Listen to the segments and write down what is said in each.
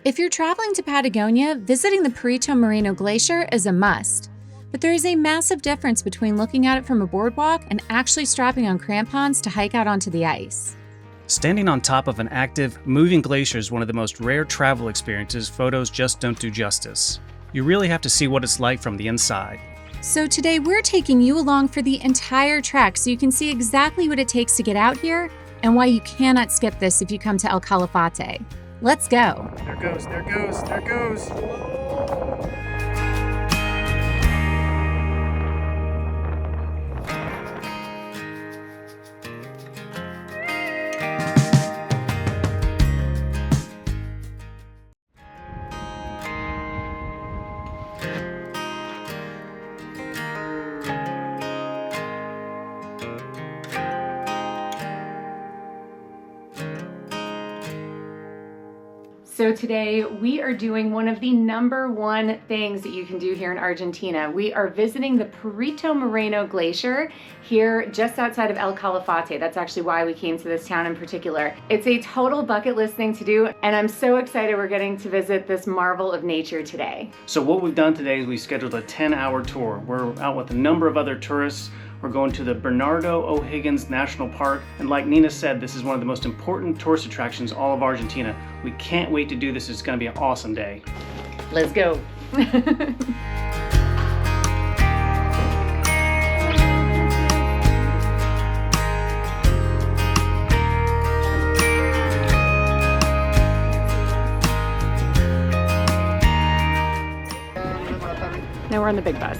If you're traveling to Patagonia, visiting the Perito Moreno Glacier is a must. But there is a massive difference between looking at it from a boardwalk and actually strapping on crampons to hike out onto the ice. Standing on top of an active, moving glacier is one of the most rare travel experiences photos just don't do justice. You really have to see what it's like from the inside. So today we're taking you along for the entire trek so you can see exactly what it takes to get out here and why you cannot skip this if you come to El Calafate. Let's go. There goes, there goes, there goes. So today we are doing one of the #1 things that you can do here in Argentina. We are visiting the Perito Moreno Glacier here just outside of El Calafate. That's actually why we came to this town in particular. It's a total bucket list thing to do, and I'm so excited we're getting to visit this marvel of nature today. So what we've done today is we scheduled a 10-hour tour. We're out with a number of other tourists. We're going to the Bernardo O'Higgins National Park, and like Nina said, this is one of the most important tourist attractions in all of Argentina. We can't wait to do this. It's going to be an awesome day. Let's go. Now we're on the big bus.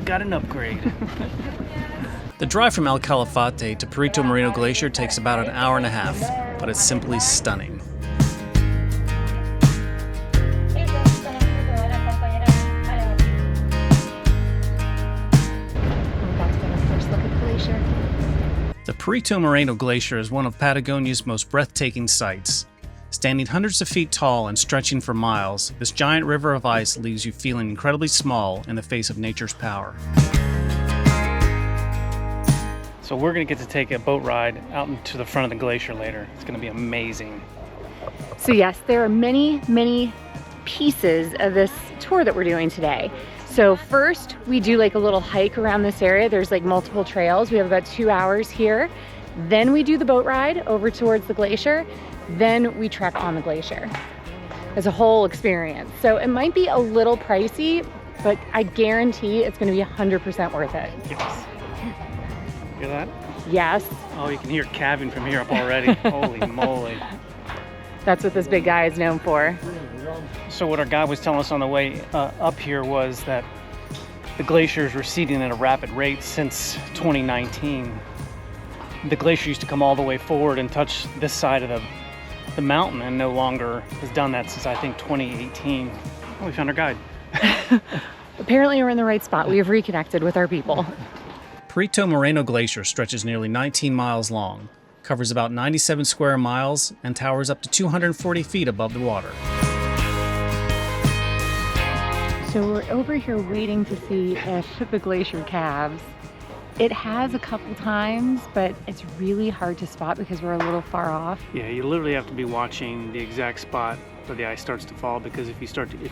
Got an upgrade. The drive from El Calafate to Perito Moreno Glacier takes about an hour and a half, but it's simply stunning. The Perito Moreno Glacier is one of Patagonia's most breathtaking sights. Standing hundreds of feet tall and stretching for miles, this giant river of ice leaves you feeling incredibly small in the face of nature's power. So we're going to get to take a boat ride out into the front of the glacier later. It's going to be amazing. So yes, there are many pieces of this tour that we're doing today. So first, we do like a little hike around this area. There's like multiple trails. We have about 2 hours here. Then we do the boat ride over towards the glacier. Then we trek on the glacier. It's a whole experience. So it might be a little pricey, but I guarantee it's going to be 100% worth it. Yes. Hear that? Yes. Oh, you can hear calving from here up already. Holy moly. That's what this big guy is known for. So what our guide was telling us on the way up here was that the glacier is receding at a rapid rate since 2019. The glacier used to come all the way forward and touch this side of the mountain, and no longer has done that since I think 2018. Oh, we found our guide. Apparently we're in the right spot. We have reconnected with our people. Perito Moreno Glacier stretches nearly 19 miles long, covers about 97 square miles, and towers up to 240 feet above the water. So we're over here waiting to see if the glacier calves. It has a couple times, but it's really hard to spot because we're a little far off. Yeah, you literally have to be watching the exact spot where the ice starts to fall, because if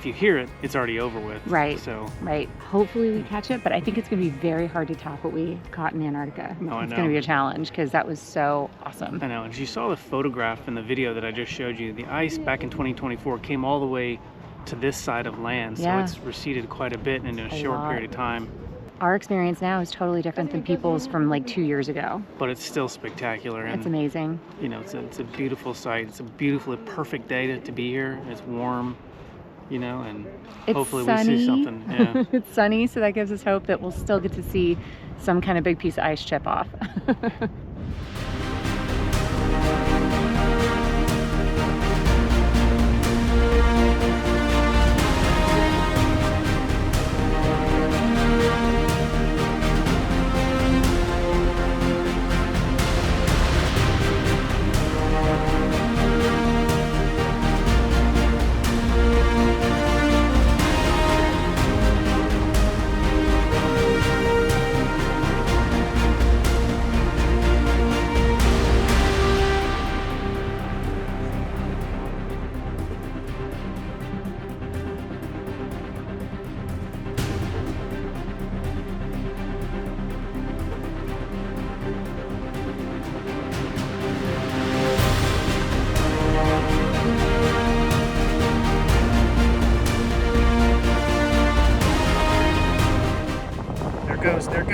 you hear it, it's already over with. Right. So right. Hopefully we catch it, but I think it's going to be very hard to top what we caught in Antarctica. No, I know. It's going to be a challenge because that was so awesome. I know. And you saw the photograph in the video that I just showed you. The ice back in 2024 came all the way to this side of land, so Yeah. it's receded quite a bit in a short lot. period of time. Our experience now is totally different than people's from like 2 years ago. But it's still spectacular. It's And amazing. you know, it's a beautiful sight. It's a beautiful, perfect day to be here. It's warm, you know, and It's hopefully sunny. we see something. Yeah. It's sunny, so that gives us hope that we'll still get to see some kind of big piece of ice chip off.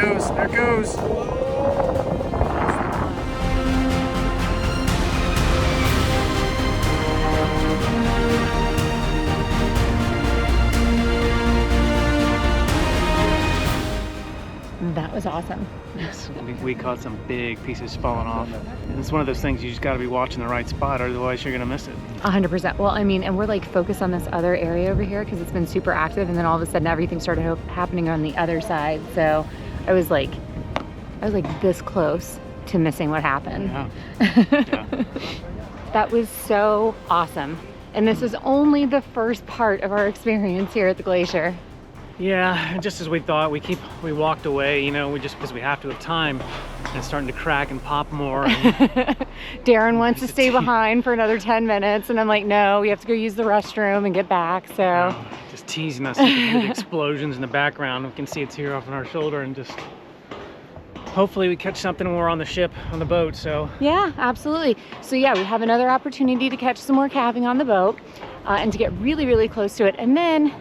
goes, there it goes. That was awesome. Yes, we caught some big pieces falling off. And it's one of those things you just got to be watching the right spot, otherwise you're gonna miss it. 100%. Well, I mean, and we're like focused on this other area over here because it's been super active, and then all of a sudden everything started happening on the other side. So I was like this close to missing what happened. Yeah. That was so awesome. And this is only the first part of our experience here at the glacier. Yeah, just as we thought, we walked away, you know, just because we have to have time, and it's starting to crack and pop more. And Darren wants to stay behind for another 10 minutes, and I'm like, no, we have to go use the restroom and get back. So just teasing us with the explosions in the background. We can see a tear off on our shoulder, and just hopefully we catch something when we're on the ship, on the boat. So yeah, absolutely. So yeah, we have another opportunity to catch some more calving on the boat, and to get really, really close to it, and then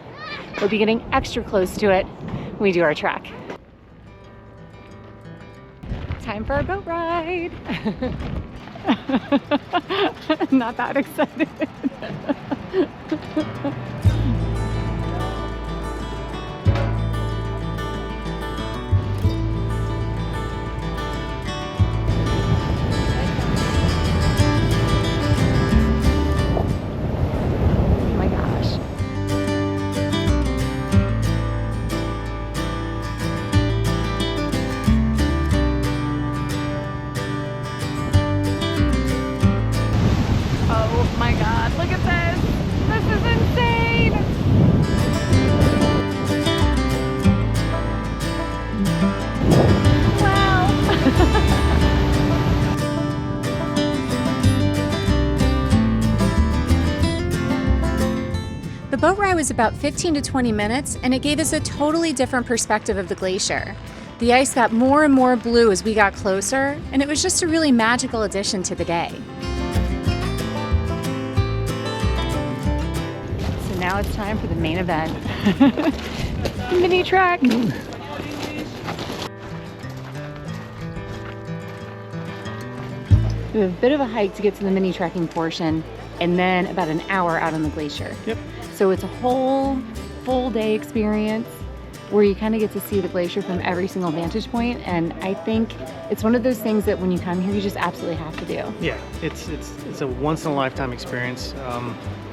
we'll be getting extra close to it when we do our trek. Time for a boat ride. Not that excited. Oh my God, look at this. This is insane. Wow. The boat ride was about 15 to 20 minutes, and it gave us a totally different perspective of the glacier. The ice got more and more blue as we got closer, and it was just a really magical addition to the day. Now it's time for the main event. Mini trek. We have a bit of a hike to get to the mini trekking portion, and then about an hour out on the glacier. Yep. So it's a whole full day experience where you kind of get to see the glacier from every single vantage point, and I think it's one of those things that when you come here you just absolutely have to do. yeah, it's a once in a lifetime experience.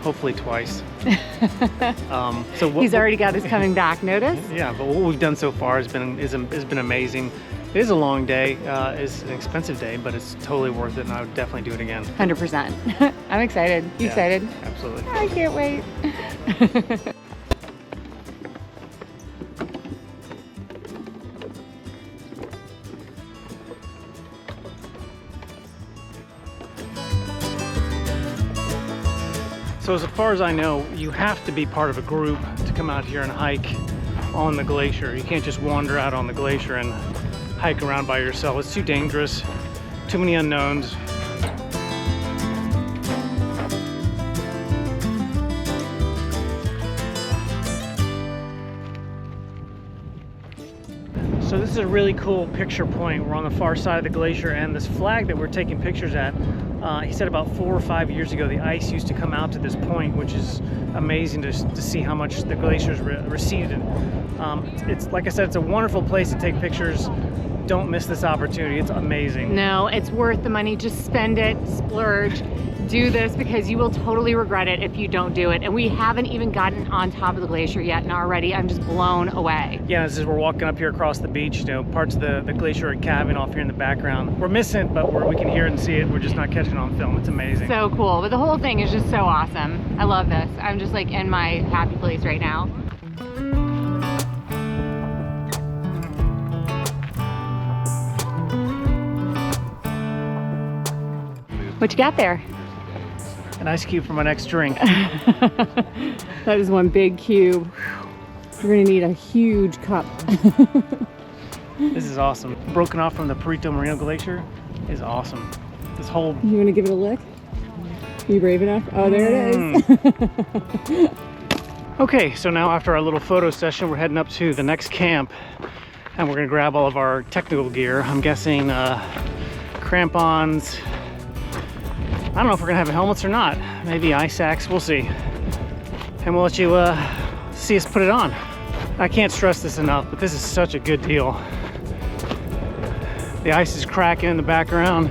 Hopefully twice. He's already got his coming back notice. Yeah, but what we've done so far has been amazing. It is a long day, it's an expensive day, but it's totally worth it, and I would definitely do it again. 100%. I'm excited. You excited? Absolutely. I can't wait. So as far as I know, you have to be part of a group to come out here and hike on the glacier. You can't just wander out on the glacier and hike around by yourself. It's too dangerous, too many unknowns. So this is a really cool picture point. We're on the far side of the glacier, and this flag that we're taking pictures at, he said about 4 or 5 years ago the ice used to come out to this point, which is amazing to see how much the glacier's receded. It's like I said, it's a wonderful place to take pictures. Don't miss this opportunity. It's amazing. No, it's worth the money. Just spend it, splurge, do this, because you will totally regret it if you don't do it. And we haven't even gotten on top of the glacier yet, and already I'm just blown away. Yeah, as we're walking up here across the beach, you know, parts of the glacier are calving off here in the background. We're missing it, but we can hear it and see it. We're just not catching it on film. It's amazing. So cool. But the whole thing is just so awesome. I love this. I'm just like in my happy place right now. What you got there? An ice cube for my next drink. That is one big cube. You're gonna need a huge cup. This is awesome. Broken off from the Perito Moreno Glacier is awesome. This whole... You wanna give it a lick? Are you brave enough? Oh, there it is. Okay, so now after our little photo session, we're heading up to the next camp. And we're gonna grab all of our technical gear. I'm guessing crampons. I don't know if we're gonna have helmets or not. Maybe ice axe, we'll see. And we'll let you see us put it on. I can't stress this enough, but this is such a good deal. The ice is cracking in the background.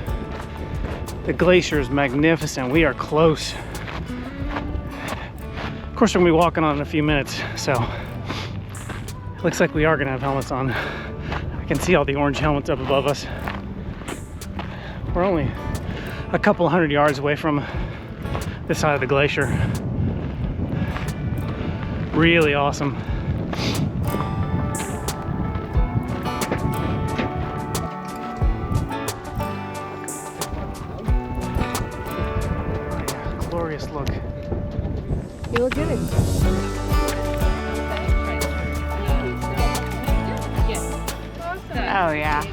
The glacier is magnificent. We are close. Of course, we're gonna be walking on in a few minutes, so it looks like we are gonna have helmets on. I can see all the orange helmets up above us. We're only a couple hundred yards away from this side of the glacier. Really awesome. Glorious look. You look good. Oh yeah.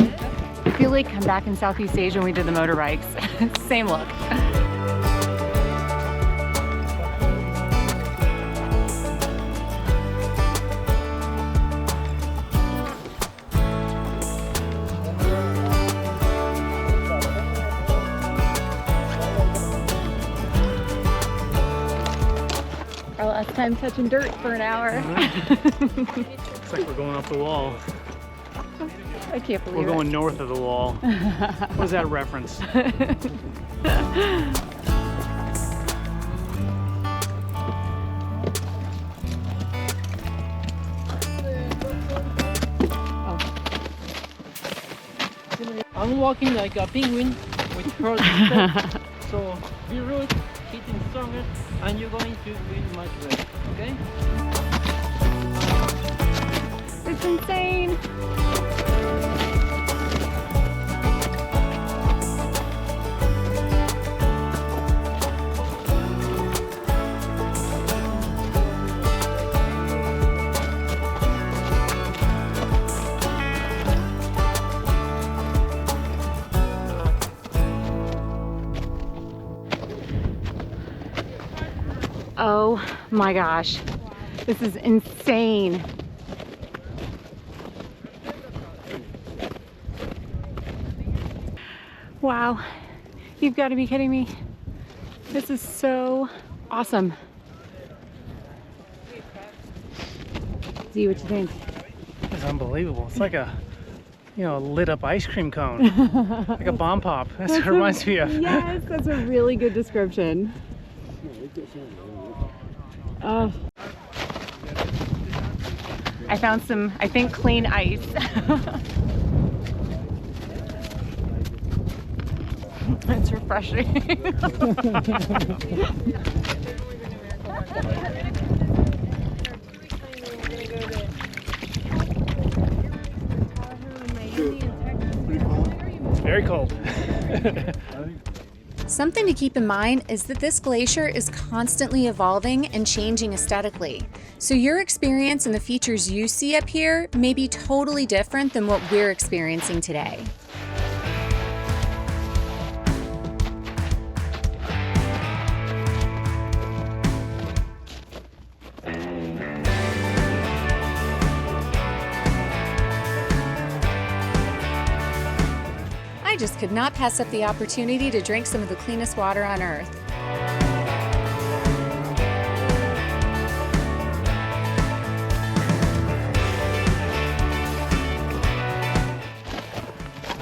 I feel like I'm back in Southeast Asia when we did the motorbikes. Same look. Our last time touching dirt for an hour. Looks like we're going up the wall. I can't believe We're going north of the wall. What is that a reference? I'm walking like a penguin with curls and steps. So be rude, hitting stronger, and you're going to feel much better, okay? It's insane. Oh my gosh, this is insane. Wow, you've got to be kidding me. This is so awesome. See what you think. It's unbelievable. It's like a, lit up ice cream cone. Like a bomb pop. That's what it reminds me of. Yes, that's a really good description. Oh. I found some, I think, clean ice. It's refreshing. Very cold. Something to keep in mind is that this glacier is constantly evolving and changing aesthetically. So your experience and the features you see up here may be totally different than what we're experiencing today. I just could not pass up the opportunity to drink some of the cleanest water on Earth.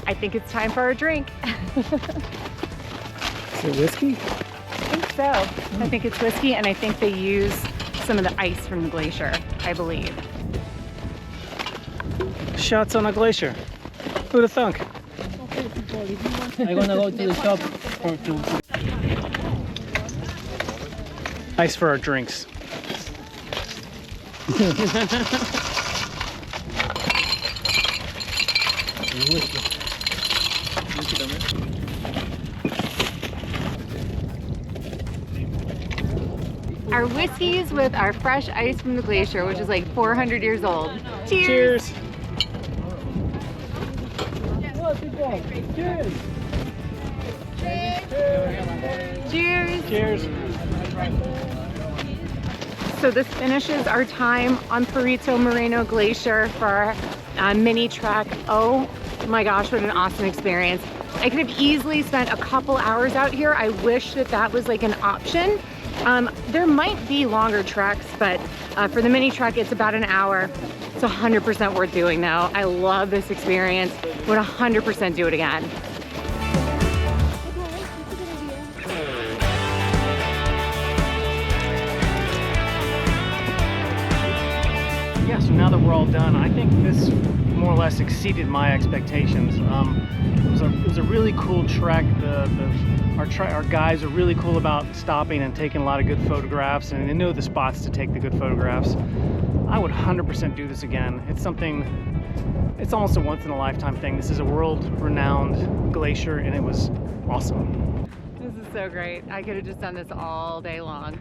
I think it's time for our drink. Is it whiskey? I think so. I think it's whiskey, and I think they use some of the ice from the glacier, I believe. Shots on a glacier. Who'd have thunk? I'm gonna go to the shop for two. Ice for our drinks. Our whiskeys with our fresh ice from the glacier, which is like 400 years old. Cheers! Cheers! Cheers! Cheers! So this finishes our time on Perito Moreno Glacier for mini trek. Oh my gosh, what an awesome experience. I could have easily spent a couple hours out here. I wish that that was like an option. There might be longer treks, but for the mini trek, it's about an hour. It's 100% worth doing though. I love this experience. Would 100% do it again. Yeah, so now that we're all done, I think this more or less exceeded my expectations. It was a really cool trek. Our guys are really cool about stopping and taking a lot of good photographs, and they know the spots to take the good photographs. I would 100% do this again. It's almost a once-in-a-lifetime thing. This is a world-renowned glacier, and it was awesome. This is so great. I could have just done this all day long.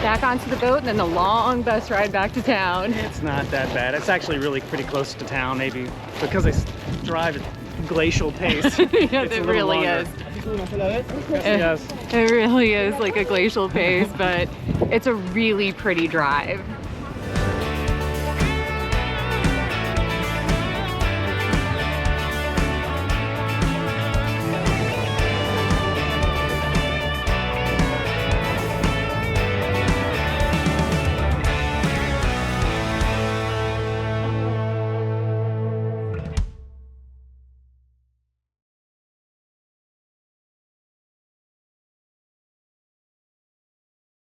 Back onto the boat and then the long bus ride back to town. It's not that bad. It's actually really pretty close to town, maybe because they drive at glacial pace. Yeah, it really is. Yes. It really is like a glacial pace, but it's a really pretty drive.